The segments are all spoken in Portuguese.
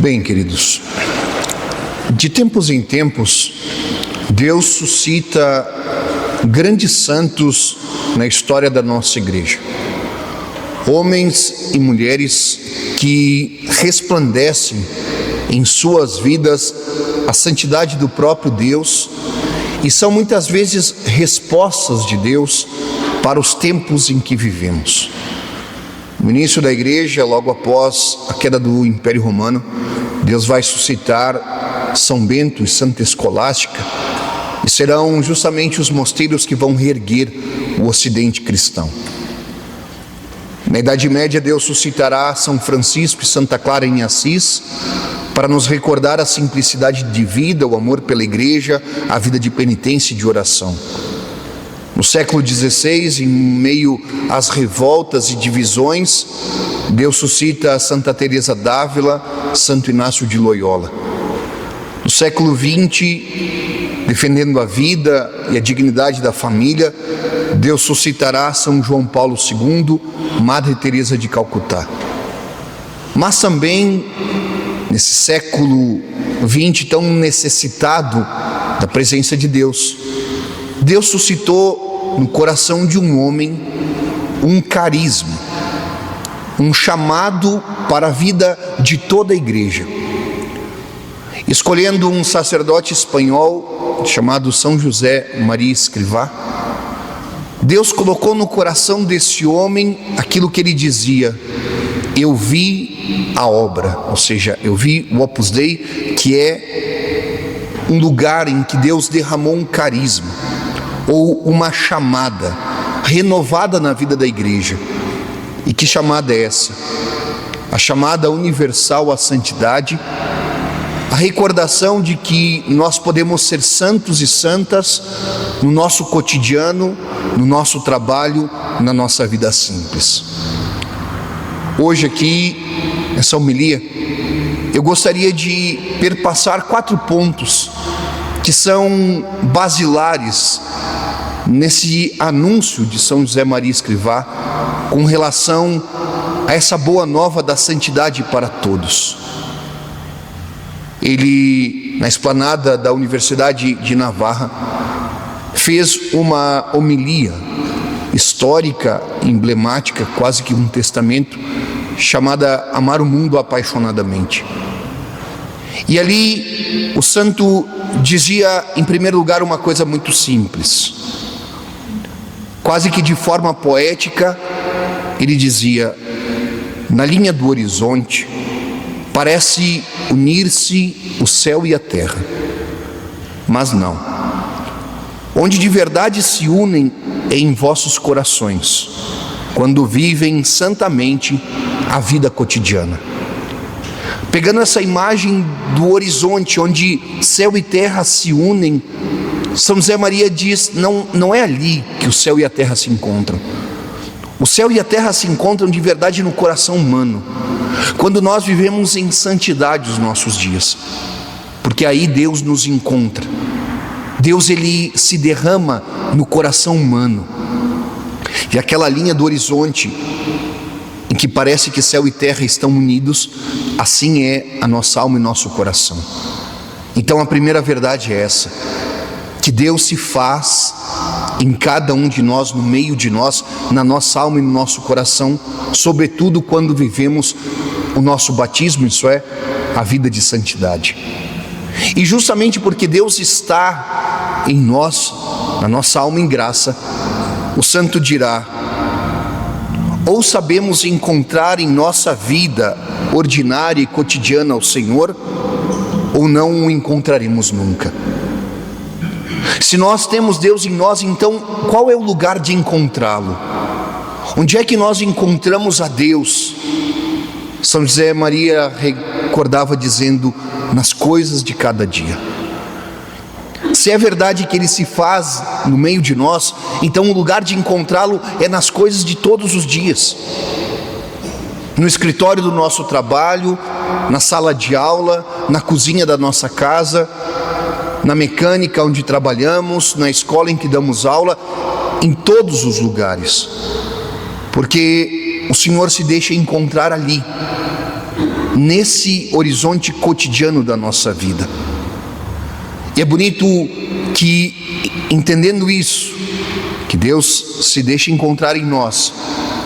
Bem, queridos, de tempos em tempos, Deus suscita grandes santos na história da nossa igreja. Homens e mulheres que resplandecem em suas vidas a santidade do próprio Deus e são muitas vezes respostas de Deus para os tempos em que vivemos. No início da igreja, logo após a queda do Império Romano, Deus vai suscitar São Bento e Santa Escolástica, e serão justamente os mosteiros que vão reerguer o ocidente cristão. Na Idade Média, Deus suscitará São Francisco e Santa Clara em Assis, para nos recordar a simplicidade de vida, o amor pela igreja, a vida de penitência e de oração. No século XVI, em meio às revoltas e divisões, Deus suscita Santa Teresa d'Ávila, Santo Inácio de Loyola. No século XX, defendendo a vida e a dignidade da família, Deus suscitará São João Paulo II, Madre Teresa de Calcutá. Mas também, nesse século XX tão necessitado da presença de Deus, Deus suscitou no coração de um homem um carisma, um chamado para a vida de toda a igreja. Escolhendo um sacerdote espanhol chamado São José Maria Escrivá, Deus colocou no coração desse homem aquilo que ele dizia: eu vi a obra, ou seja, eu vi o Opus Dei, que é um lugar em que Deus derramou um carisma, ou uma chamada renovada na vida da igreja. E que chamada é essa? A chamada universal à santidade, a recordação de que nós podemos ser santos e santas no nosso cotidiano, no nosso trabalho, na nossa vida simples. Hoje aqui, nessa homilia, eu gostaria de perpassar 4 pontos que são basilares nesse anúncio de São José Maria Escrivá com relação a essa boa nova da santidade para todos. Ele, na esplanada da Universidade de Navarra, fez uma homilia histórica, emblemática, quase que um testamento, chamada Amar o Mundo Apaixonadamente. E ali o santo dizia, em primeiro lugar, uma coisa muito simples. Quase que de forma poética, ele dizia: na linha do horizonte parece unir-se o céu e a terra, mas não. Onde de verdade se unem é em vossos corações, quando vivem santamente a vida cotidiana. Pegando essa imagem do horizonte, onde céu e terra se unem, São José Maria diz: não é ali que o céu e a terra se encontram. O céu e a terra se encontram de verdade no coração humano, quando nós vivemos em santidade os nossos dias, porque aí Deus nos encontra. Deus, ele se derrama no coração humano. E aquela linha do horizonte em que parece que céu e terra estão unidos, assim é a nossa alma e nosso coração. Então a primeira verdade é essa: que Deus se faz em cada um de nós, no meio de nós, na nossa alma e no nosso coração, sobretudo quando vivemos o nosso batismo, isso é, a vida de santidade. E justamente porque Deus está em nós, na nossa alma em graça, o santo dirá: ou sabemos encontrar em nossa vida ordinária e cotidiana o Senhor, ou não o encontraremos nunca. Se nós temos Deus em nós, então qual é o lugar de encontrá-lo? Onde é que nós encontramos a Deus? São José Maria recordava dizendo: nas coisas de cada dia. Se é verdade que ele se faz no meio de nós, então o lugar de encontrá-lo é nas coisas de todos os dias. No escritório do nosso trabalho, na sala de aula, na cozinha da nossa casa, na mecânica onde trabalhamos, na escola em que damos aula, em todos os lugares. Porque o Senhor se deixa encontrar ali. nesse horizonte cotidiano da nossa vida. E é bonito que, entendendo isso, que Deus se deixa encontrar em nós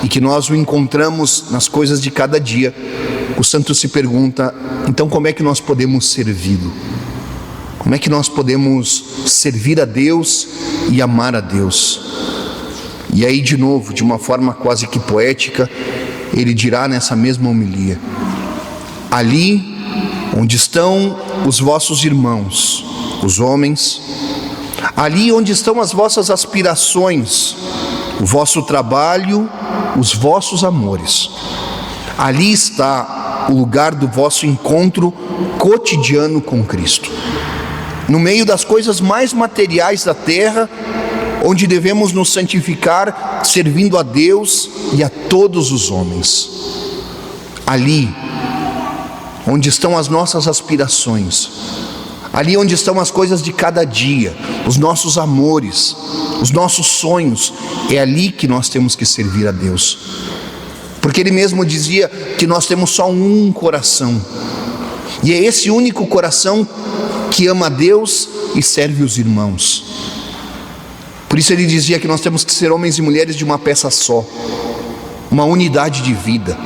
e que nós o encontramos nas coisas de cada dia, o santo se pergunta: então como é que nós podemos servi-lo? Como é que nós podemos servir a Deus e amar a Deus? E aí, de novo, de uma forma quase que poética, ele dirá nessa mesma homilia: ali onde estão os vossos irmãos, os homens, ali onde estão as vossas aspirações, o vosso trabalho, os vossos amores, ali está o lugar do vosso encontro cotidiano com Cristo. No meio das coisas mais materiais da terra, onde devemos nos santificar, servindo a Deus e a todos os homens. Ali, onde estão as nossas aspirações, ali onde estão as coisas de cada dia, os nossos amores, os nossos sonhos, é ali que nós temos que servir a Deus. Porque Ele mesmo dizia que nós temos só um coração, e é esse único coração que ama a Deus e serve os irmãos. Por isso Ele dizia que nós temos que ser homens e mulheres de uma peça só, uma unidade de vida.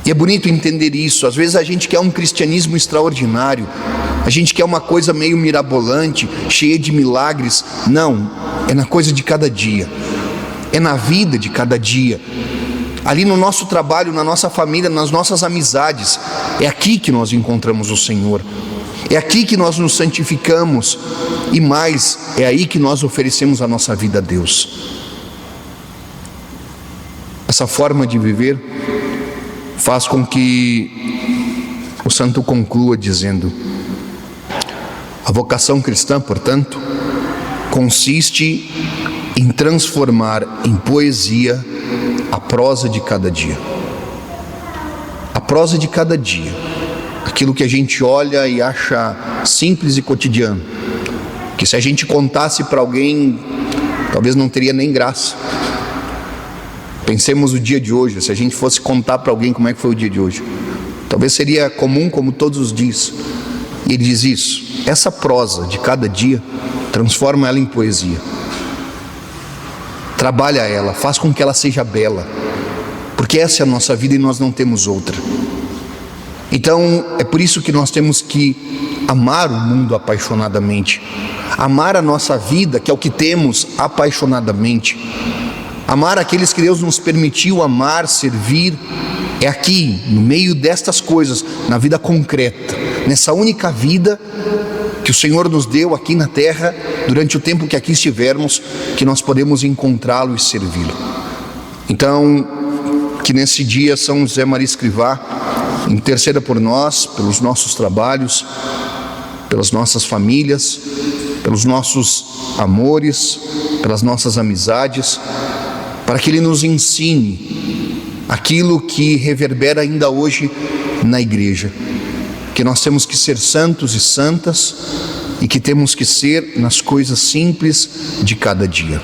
E é bonito entender isso. Às vezes a gente quer um cristianismo extraordinário, a gente quer uma coisa meio mirabolante, cheia de milagres. Não, é na coisa de cada dia, é na vida de cada dia, ali no nosso trabalho, na nossa família, nas nossas amizades. É aqui que nós encontramos o Senhor, é aqui que nós nos santificamos, e mais, é aí que nós oferecemos a nossa vida a Deus. Essa forma de viver faz com que o santo conclua dizendo: a vocação cristã, portanto, consiste em transformar em poesia a prosa de cada dia. A prosa de cada dia, aquilo que a gente olha e acha simples e cotidiano, que se a gente contasse para alguém, talvez não teria nem graça. Pensemos o dia de hoje, se a gente fosse contar para alguém como é que foi o dia de hoje, talvez seria comum como todos os dias. E ele diz isso: essa prosa de cada dia, transforma ela em poesia, trabalha ela, faz com que ela seja bela, porque essa é a nossa vida e nós não temos outra. Então é por isso que nós temos que amar o mundo apaixonadamente, amar a nossa vida, que é o que temos, apaixonadamente, amar aqueles que Deus nos permitiu amar, servir. É aqui, no meio destas coisas, na vida concreta, nessa única vida que o Senhor nos deu aqui na terra, durante o tempo que aqui estivermos, que nós podemos encontrá-lo e servi-lo. Então, que nesse dia São José Maria Escrivá interceda por nós, pelos nossos trabalhos, pelas nossas famílias, pelos nossos amores, pelas nossas amizades, para que Ele nos ensine aquilo que reverbera ainda hoje na igreja, que nós temos que ser santos e santas, e que temos que ser nas coisas simples de cada dia.